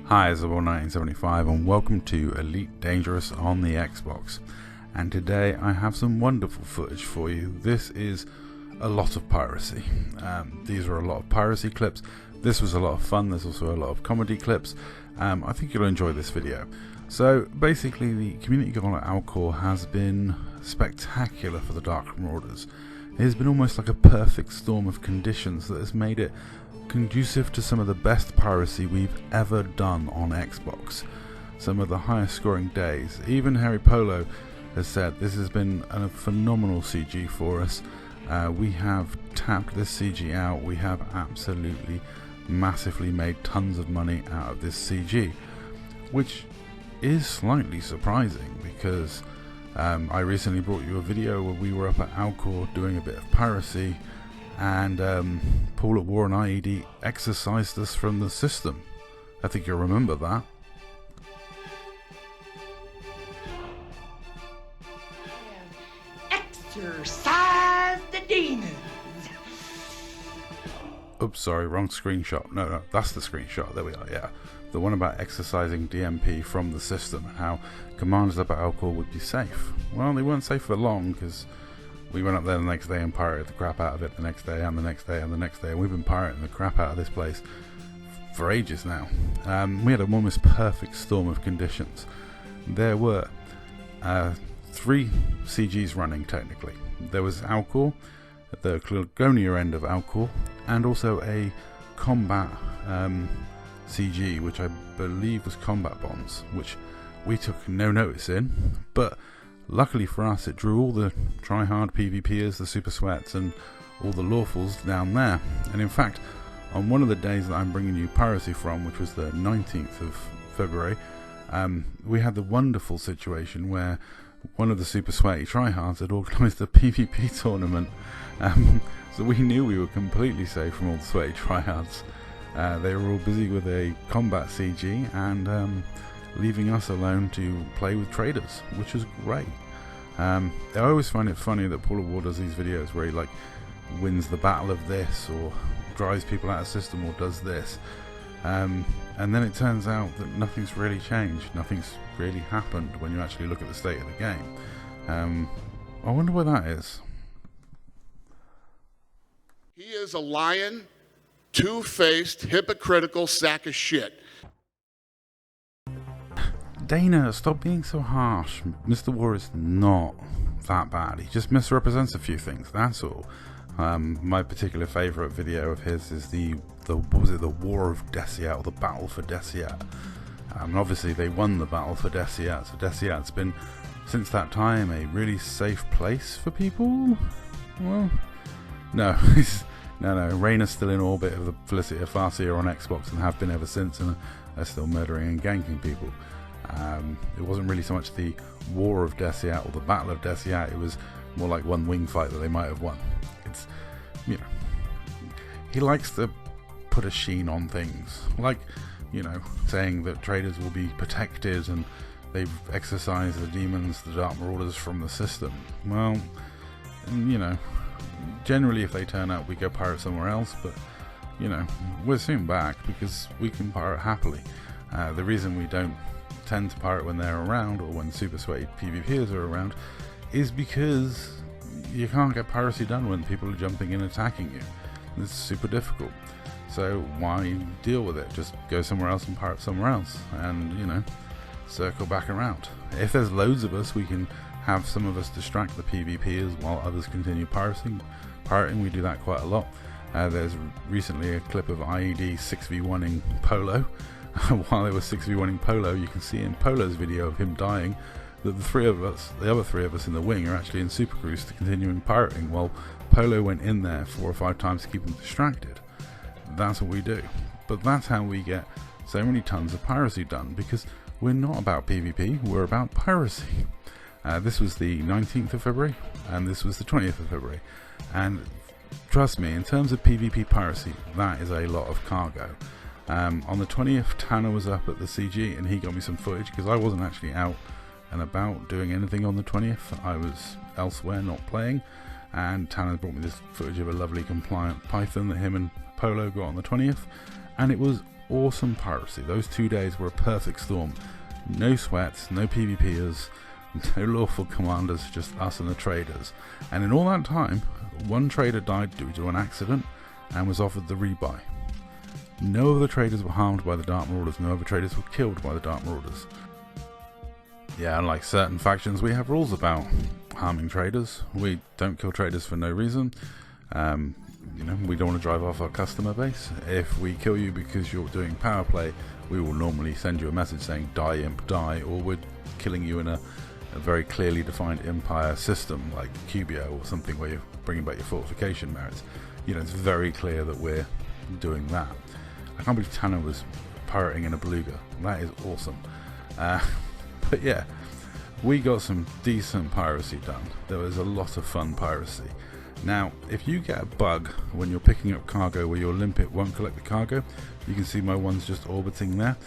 Hi, it's Isabel1975 and welcome to Elite Dangerous on the Xbox. And today I have some wonderful footage for you. This is a lot of piracy. These are a lot of piracy clips. This was a lot of fun. There's also a lot of comedy clips. I think you'll enjoy this video. So basically the community goal at Alcor has been spectacular for the Dark Marauders. It has been almost like a perfect storm of conditions that has made it conducive to some of the best piracy we've ever done on Xbox. Some of the highest scoring days. Even Harry Polo has said this has been a phenomenal CG for us. We have tapped this CG out. We have absolutely massively made tons of money out of this CG, which is slightly surprising because I recently brought you a video where we were up at Alcor doing a bit of piracy, and Paul at War and IED exorcised us from the system. I think you'll remember that. Exorcise the demons. Oops, sorry, wrong screenshot. No, that's the screenshot. There we are, yeah. The one about exercising DMP from the system and how commanders up at Alcor would be safe. Well, they weren't safe for long because we went up there the next day and pirated the crap out of it the next day and the next day and the next day. And we've been pirating the crap out of this place for ages now. We had an almost perfect storm of conditions. There were 3 CGs running technically. There was Alcor, at the Clagonia end of Alcor, and also a combat CG, which I believe was combat bombs, which we took no notice in, but luckily for us it drew all the try-hard PvPers, the super sweats and all the lawfuls down there. And in fact, on one of the days that I'm bringing you piracy from, which was the 19th of February, we had the wonderful situation where one of the super sweaty tryhards had organised a PvP tournament, so we knew we were completely safe from all the sweaty tryhards. They were all busy with a combat CG and leaving us alone to play with traders, which was great. I always find it funny that Paul of War does these videos where he like wins the battle of this or drives people out of system or does this, and then it turns out that nothing's really changed, nothing's really happened when you actually look at the state of the game. I wonder why that is. He is a lying, two-faced, hypocritical sack of shit. Dana, stop being so harsh. Mr. War is not that bad. He just misrepresents a few things, that's all. My particular favourite video of his is the what was it, the War of Desiat, or the Battle for Desiat. Obviously they won the Battle for Desiat, so Desiat's been, since that time, a really safe place for people? Well, no. No, Reyna's still in orbit of the Felicity of Farsia on Xbox and have been ever since, and they're still murdering and ganking people. It wasn't really so much the War of Desiat or the Battle of Desiat, it was more like one wing fight that they might have won. It's, you know, he likes to put a sheen on things, like, you know, saying that traders will be protected and they've exorcised the demons, the Dark Marauders from the system. Well, you know, generally if they turn up we go pirate somewhere else, but you know, we're soon back because we can pirate happily. The reason we don't tend to pirate when they're around or when super sweaty PvPers are around is because you can't get piracy done when people are jumping in and attacking you. It's super difficult, so why deal with it? Just go somewhere else and pirate somewhere else and, you know, circle back around. If there's loads of us, we can have some of us distract the PvPers while others continue pirating. We do that quite a lot. There's recently a clip of IED 6v1ing Polo. While they were 6v1ing Polo, you can see in Polo's video of him dying that the other three of us in the wing are actually in Super Cruise to continuing pirating, while Polo went in there 4 or 5 times to keep him distracted. That's what we do. But that's how we get so many tons of piracy done, because we're not about PvP, we're about piracy. This was the 19th of February, and this was the 20th of February. And trust me, in terms of PvP piracy, that is a lot of cargo. On the 20th, Tanner was up at the CG, and he got me some footage, because I wasn't actually out and about doing anything on the 20th. I was elsewhere, not playing, and Tanner brought me this footage of a lovely compliant Python that him and Polo got on the 20th, and it was awesome piracy. Those 2 days were a perfect storm. No sweats, no PvPers, no lawful commanders, just us and the traders. And in all that time, one trader died due to an accident and was offered the rebuy. No other traders were harmed by the Dark Marauders, no other traders were killed by the Dark Marauders. Yeah, unlike certain factions, we have rules about harming traders. We don't kill traders for no reason. We don't want to drive off our customer base. If we kill you because you're doing power play, we will normally send you a message saying die imp die, or we're killing you in a very clearly defined empire system like Cubio or something where you're bringing back your fortification merits. It's very clear that we're doing that. I can't believe Tanner was pirating in a beluga. That is awesome. But yeah, we got some decent piracy done. There was a lot of fun piracy. Now, if you get a bug when you're picking up cargo where your limpet won't collect the cargo, you can see my one's just orbiting there.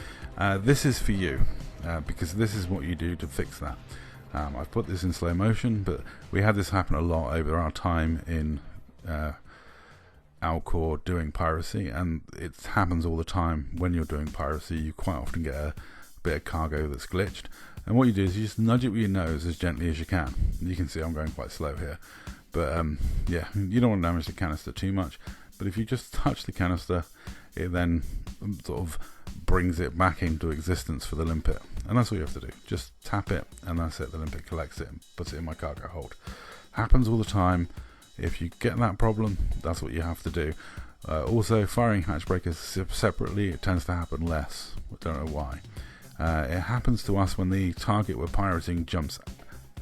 This is for you, because this is what you do to fix that. I've put this in slow motion, but we had this happen a lot over our time in Alcor doing piracy, and it happens all the time when you're doing piracy. You quite often get a bit of cargo that's glitched, and what you do is you just nudge it with your nose as gently as you can. You can see I'm going quite slow here, but yeah, you don't want to damage the canister too much, but if you just touch the canister, it then sort of brings it back into existence for the limpet, and that's all you have to do. Just tap it and that's it. The limpet collects it and puts it in my cargo hold. Happens all the time. If you get that problem, that's what you have to do. Also, firing hatch breakers separately, it tends to happen less. I don't know why. It happens to us when the target we're pirating jumps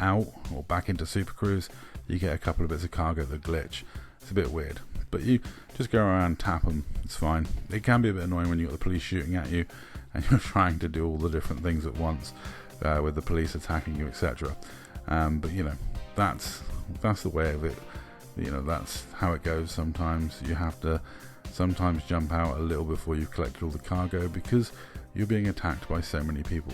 out or back into Super Cruise. You get a couple of bits of cargo that glitch. It's a bit weird, but you just go around and tap them. It's fine. It can be a bit annoying when you've got the police shooting at you and you're trying to do all the different things at once, with the police attacking you, etc. But that's the way of it. That's how it goes. Sometimes you have to jump out a little before you've collected all the cargo because you're being attacked by so many people.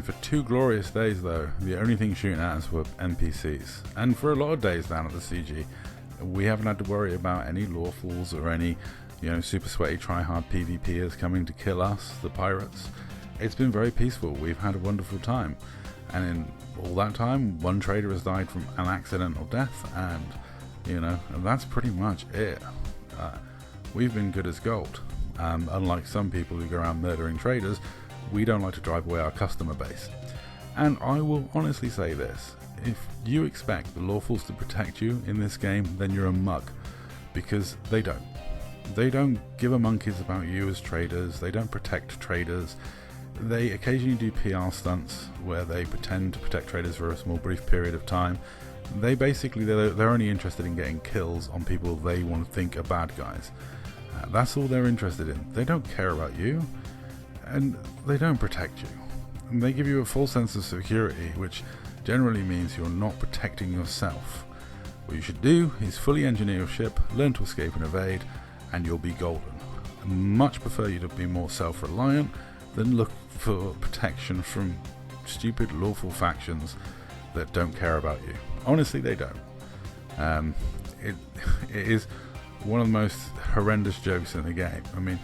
For 2 glorious days though, the only thing shooting at us were NPCs, and for a lot of days down at the CG, we haven't had to worry about any lawfuls or any super sweaty try-hard PvPers coming to kill us, the pirates. It's been very peaceful. We've had a wonderful time, and in all that time, one trader has died from an accidental death, and that's pretty much it. We've been good as gold. Unlike some people who go around murdering traders, we don't like to drive away our customer base. And I will honestly say this: if you expect the lawfuls to protect you in this game, then you're a mug, because they don't. They don't give a monkeys about you as traders. They don't protect traders. They occasionally do PR stunts where they pretend to protect traders for a small brief period of time. They're only interested in getting kills on people they want to think are bad guys. That's all they're interested in. They don't care about you, and they don't protect you. And they give you a false sense of security, which generally means you're not protecting yourself. What you should do is fully engineer your ship, learn to escape and evade, and you'll be golden. I much prefer you to be more self-reliant than look for protection from stupid lawful factions that don't care about you. Honestly, they don't. It is one of the most horrendous jokes in the game.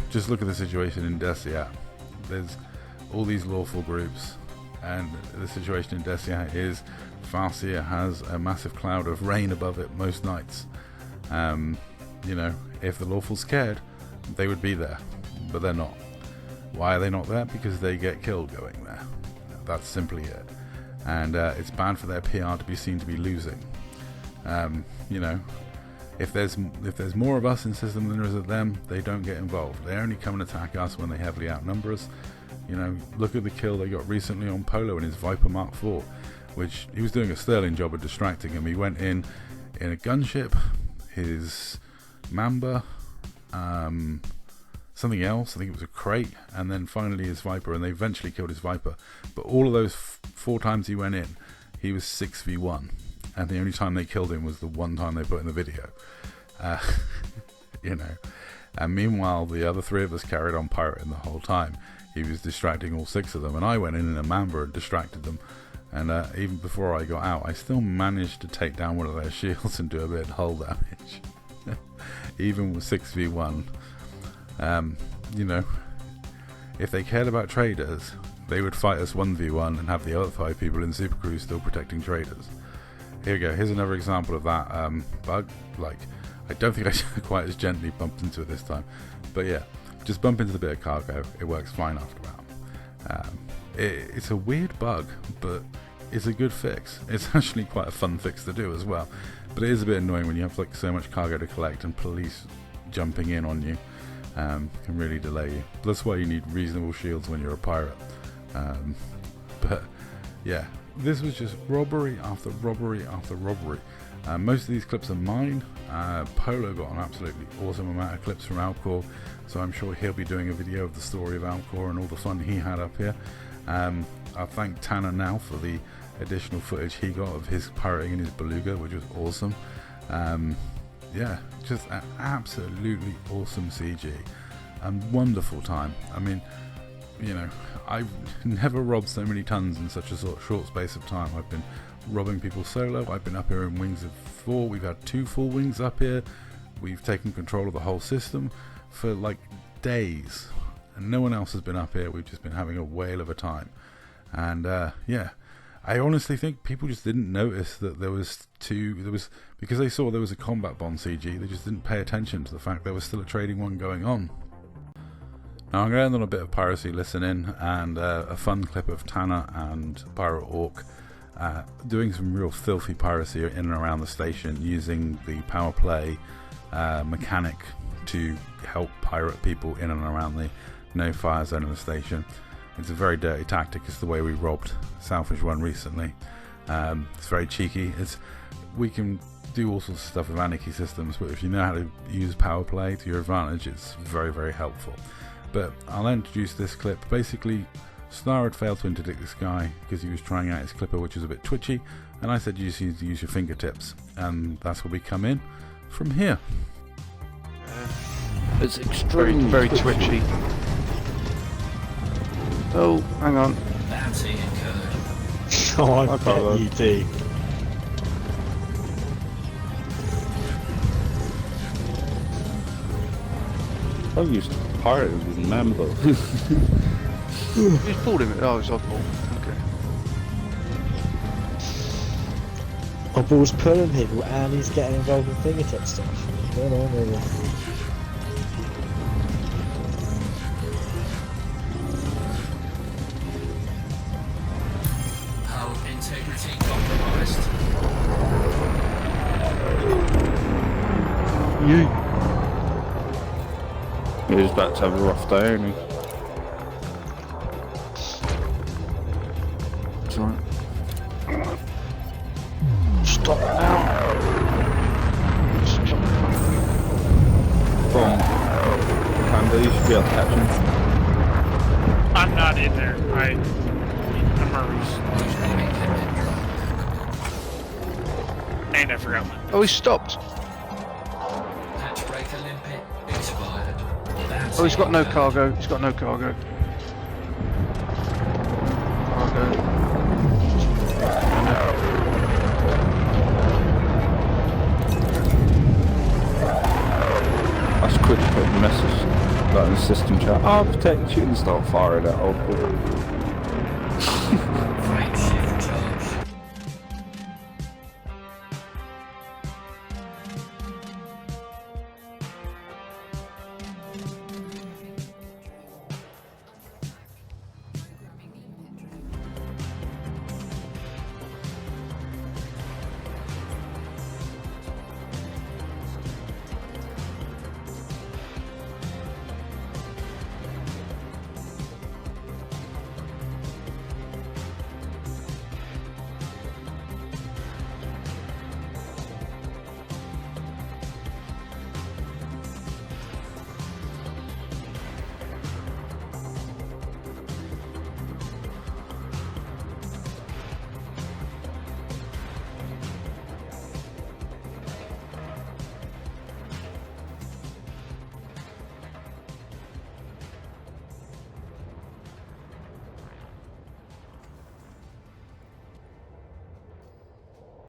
Just look at the situation in Desia. There's all these lawful groups, and the situation in Desia is Farseer has a massive cloud of rain above it most nights. If the lawful's scared, they would be there, but they're not. Why are they not there? Because they get killed going there. That's simply it. And it's bad for their PR to be seen to be losing. If there's more of us in system than there is of them, they don't get involved. They only come and attack us when they heavily outnumber us. Look at the kill they got recently on Polo in his Viper Mark IV, which he was doing a sterling job of distracting him. He went in a gunship, his Mamba, something else, I think it was a crate, and then finally his Viper, and they eventually killed his Viper. But all of those 4 times he went in, he was 6v1, and the only time they killed him was the one time they put in the video. And meanwhile the other 3 of us carried on pirating the whole time. He was distracting all 6 of them, and I went in a Mamba and distracted them, and even before I got out, I still managed to take down one of their shields and do a bit of hull damage. even with 6v1. You know, if they cared about traders, they would fight us 1v1 and have the other 5 people in Super Crew still protecting traders. Here we go, here's another example of that bug. Like, I don't think I quite as gently bumped into it this time, but yeah, just bump into the bit of cargo, it works fine after that. It's a weird bug, but it's a good fix. It's actually quite a fun fix to do as well, but it is a bit annoying when you have like so much cargo to collect and police jumping in on you can really delay you. That's why you need reasonable shields when you're a pirate. But yeah, this was just robbery after robbery after robbery. Most of these clips are mine. Polo got an absolutely awesome amount of clips from Alcor, so I'm sure he'll be doing a video of the story of Alcor and all the fun he had up here. I'll thank Tanner now for the additional footage he got of his pirating in his beluga, which was awesome. Yeah, just an absolutely awesome CG and wonderful time. I mean, you know, I've never robbed so many tons in such a short space of time. I've been robbing people solo. I've been up here in wings of 4. We've had 2 full wings up here. We've taken control of the whole system for like days, and no one else has been up here. We've just been having a whale of a time. And yeah, I honestly think people just didn't notice that there was because they saw there was a combat bond CG, they just didn't pay attention to the fact there was still a trading one going on. Now I'm going to end on a bit of piracy listening and a fun clip of Tanner and Pirate Orc doing some real filthy piracy in and around the station, using the power play mechanic to help pirate people in and around the no fire zone of the station. It's a very dirty tactic. It's the way we robbed Selfish One recently. It's very cheeky. We can do all sorts of stuff with anarchy systems, but if you know how to use power play to your advantage, it's very, very helpful. But I'll introduce this clip. Basically, Star had failed to interdict this guy because he was trying out his clipper, which was a bit twitchy, and I said you just need to use your fingertips, and that's where we come in from here. It's extremely very twitchy. Oh, hang on. Bounty incurred. Oh, I bet you do. I used to pirate with Mambo. You just pulled him. Oh, it's oddball. Okay. Oddball's pulling people and he's getting involved in fingertip stuff. What's going on really? Hull integrity compromised. He was about to have a rough day, ain't he? It's alright. Stop now. From Panda, you should be able to catch him. I'm not in there. I'm Maurice. And I forgot my. Oh, he stopped. Hatch breaker limpet expired. Bounty Oh, he's got no incurred. cargo. He's got no cargo. Cargo. That's quick to put a message like in the system chat. I'll protect you and start firing at old boy. Frame shift charge.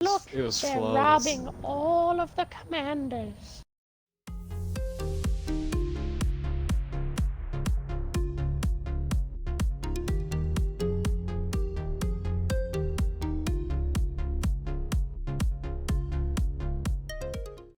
Look, It was they're flawless. robbing all of the commanders.